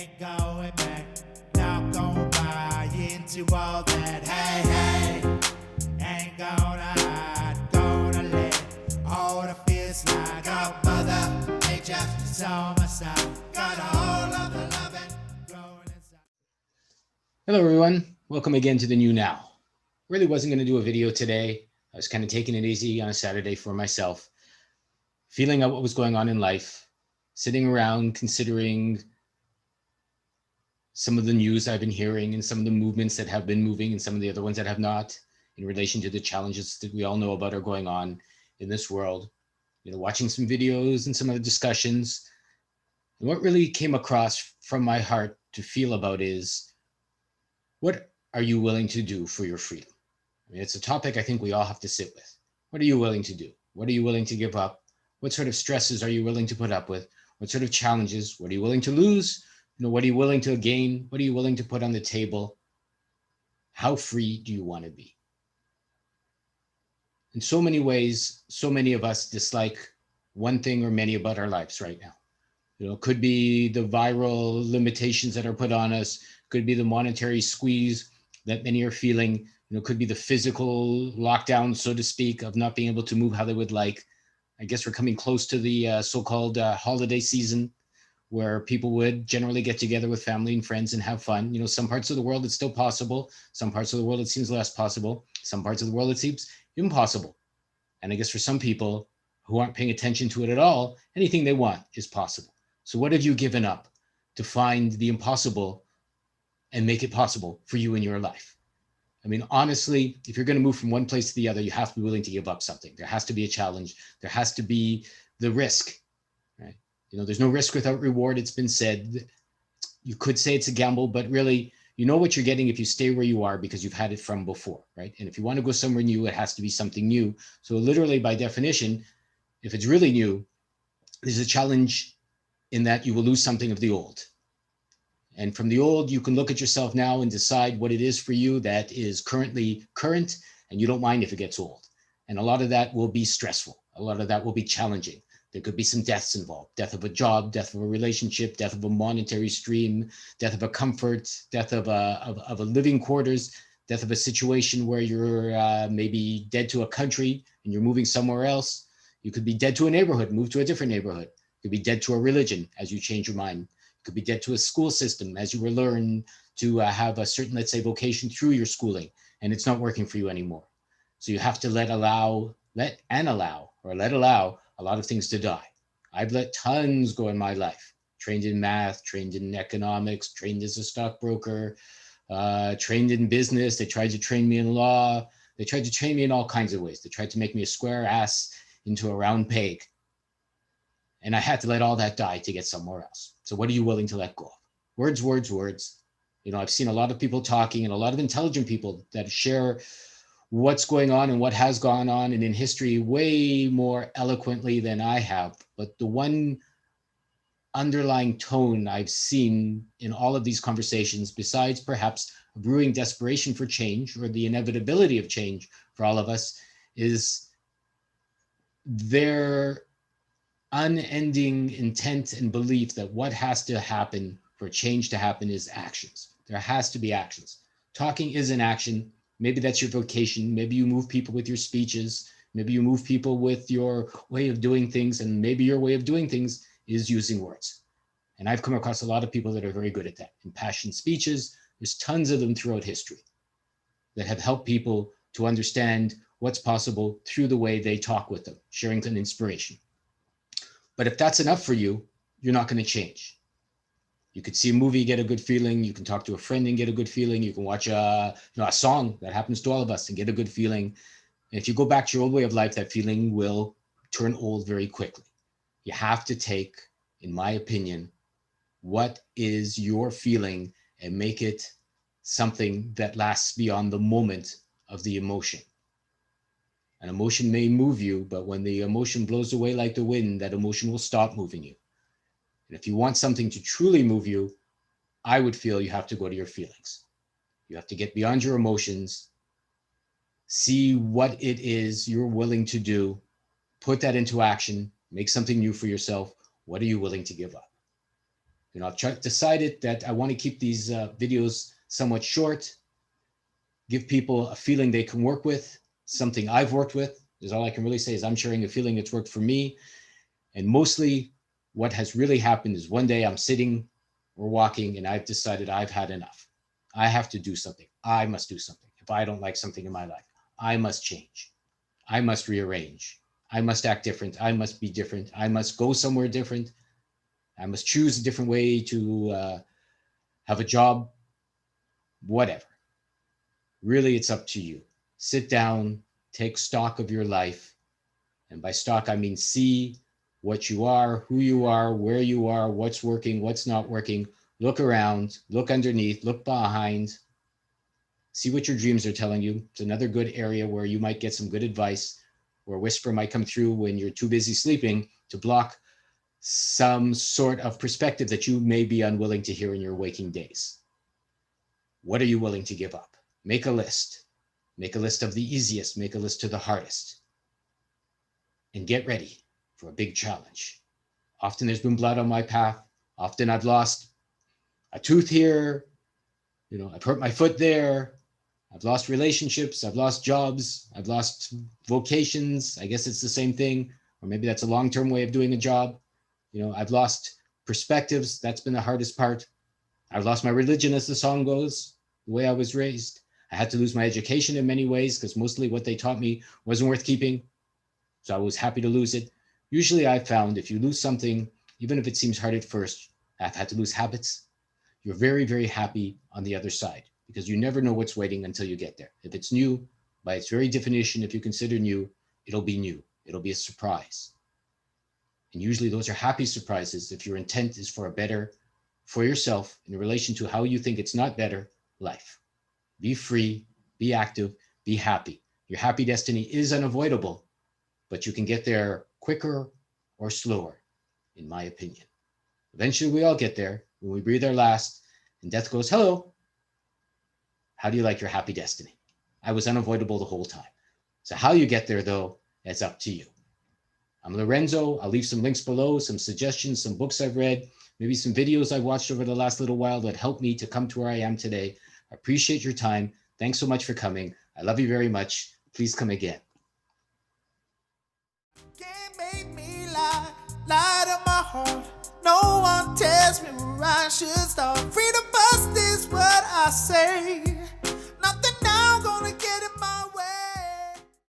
ain't going back. Not gonna buy into all that. Hey, ain't gonna hide. Gonna let all the fears slide. Got Mother Nature is on my side. Got all of the loving growing inside. Hello everyone, welcome again to the New Now. Really wasn't going to do a video today. I was kind of taking it easy on a Saturday for myself, feeling out what was going on in life, sitting around considering some of the news I've been hearing and some of the movements that have been moving and some of the other ones that have not in relation to the challenges that we all know about are going on in this world. Watching some videos and some of the discussions. And what really came across from my heart to feel about is, what are you willing to do for your freedom? I mean, it's a topic I think we all have to sit with. What are you willing to do? What are you willing to give up? What sort of stresses are you willing to put up with? What sort of challenges? What are you willing to lose? What are you willing to gain? What are you willing to put on the table? How free do you want to be? In so many ways, so many of us dislike one thing or many about our lives right now. It could be the viral limitations that are put on us, could be the monetary squeeze that many are feeling, could be the physical lockdown, so to speak, of not being able to move how they would like. I guess we're coming close to the so-called holiday season, where people would generally get together with family and friends and have fun. Some parts of the world it's still possible. Some parts of the world it seems less possible. Some parts of the world it seems impossible. And I guess for some people who aren't paying attention to it at all, anything they want is possible. So what have you given up to find the impossible and make it possible for you in your life? I mean, honestly, if you're going to move from one place to the other, you have to be willing to give up something. There has to be a challenge. There has to be the risk, right? There's no risk without reward. It's been said. You could say it's a gamble, but really, you know what you're getting if you stay where you are because you've had it from before, right? And if you want to go somewhere new, it has to be something new. So literally, by definition, if it's really new, there's a challenge in that you will lose something of the old. And from the old, you can look at yourself now and decide what it is for you that is currently current, and you don't mind if it gets old. And a lot of that will be stressful. A lot of that will be challenging. There could be some deaths involved: death of a job, death of a relationship, death of a monetary stream, death of a comfort, death of a living quarters, death of a situation where you're maybe dead to a country and you're moving somewhere else. You could be dead to a neighborhood, move to a different neighborhood. You could be dead to a religion as you change your mind. You could be dead to a school system as you will learn to have a certain, let's say, vocation through your schooling, and it's not working for you anymore. So you have to let allow a lot of things to die. I've let tons go in my life. Trained in math, trained in economics, trained as a stockbroker, trained in business. They tried to train me in law. They tried to train me in all kinds of ways. They tried to make me a square ass into a round peg. And I had to let all that die to get somewhere else. So what are you willing to let go of? Words, words, words. I've seen a lot of people talking, and a lot of intelligent people that share what's going on and what has gone on and in history way more eloquently than I have. But the one underlying tone I've seen in all of these conversations, besides perhaps a brewing desperation for change or the inevitability of change for all of us, is their unending intent and belief that what has to happen for change to happen is actions. There has to be actions. Talking is an action. Maybe that's your vocation. Maybe you move people with your speeches. Maybe you move people with your way of doing things. And maybe your way of doing things is using words. And I've come across a lot of people that are very good at that. Impassioned speeches, there's tons of them throughout history that have helped people to understand what's possible through the way they talk with them, sharing an inspiration. But if that's enough for you, you're not going to change. You could see a movie, get a good feeling. You can talk to a friend and get a good feeling. You can watch a song that happens to all of us and get a good feeling. And if you go back to your old way of life, that feeling will turn old very quickly. You have to take, in my opinion, what is your feeling and make it something that lasts beyond the moment of the emotion. An emotion may move you, but when the emotion blows away like the wind, that emotion will stop moving you. And if you want something to truly move you, I would feel you have to go to your feelings. You have to get beyond your emotions, see what it is you're willing to do, put that into action, make something new for yourself. What are you willing to give up? I've decided that I want to keep these videos somewhat short, give people a feeling they can work with, something I've worked with. Is all I can really say is I'm sharing a feeling that's worked for me. And mostly what has really happened is one day I'm sitting or walking and I've decided I've had enough. I have to do something. I must do something. If I don't like something in my life, I must change. I must rearrange. I must act different. I must be different. I must go somewhere different. I must choose a different way to have a job, whatever. Really, it's up to you. Sit down, take stock of your life. And by stock, I mean see what you are, who you are, where you are, what's working, what's not working. Look around, look underneath, look behind. See what your dreams are telling you. It's another good area where you might get some good advice, or a whisper might come through when you're too busy sleeping to block some sort of perspective that you may be unwilling to hear in your waking days. What are you willing to give up? Make a list. Make a list of the easiest, make a list to the hardest. And get ready for a big challenge. Often there's been blood on my path. Often I've lost a tooth here. I've hurt my foot there. I've lost relationships. I've lost jobs. I've lost vocations. I guess it's the same thing. Or maybe that's a long-term way of doing a job. I've lost perspectives. That's been the hardest part. I've lost my religion, as the song goes, the way I was raised. I had to lose my education in many ways because mostly what they taught me wasn't worth keeping. So I was happy to lose it. Usually I've found if you lose something, even if it seems hard at first, I've had to lose habits. You're very, very happy on the other side because you never know what's waiting until you get there. If it's new, by its very definition, if you consider new, it'll be new. It'll be a surprise. And usually those are happy surprises if your intent is for a better, for yourself in relation to how you think it's not better, life. Be free, be active, be happy. Your happy destiny is unavoidable, but you can get there quicker or slower, in my opinion. Eventually, we all get there when we breathe our last and death goes, hello. How do you like your happy destiny? I was unavoidable the whole time. So how you get there, though, it's up to you. I'm Lorenzo. I'll leave some links below, some suggestions, some books I've read, maybe some videos I've watched over the last little while that helped me to come to where I am today. I appreciate your time. Thanks so much for coming. I love you very much. Please come again. Can't make me lie to my heart. No one tells me where I should start. Freedom first is what I say.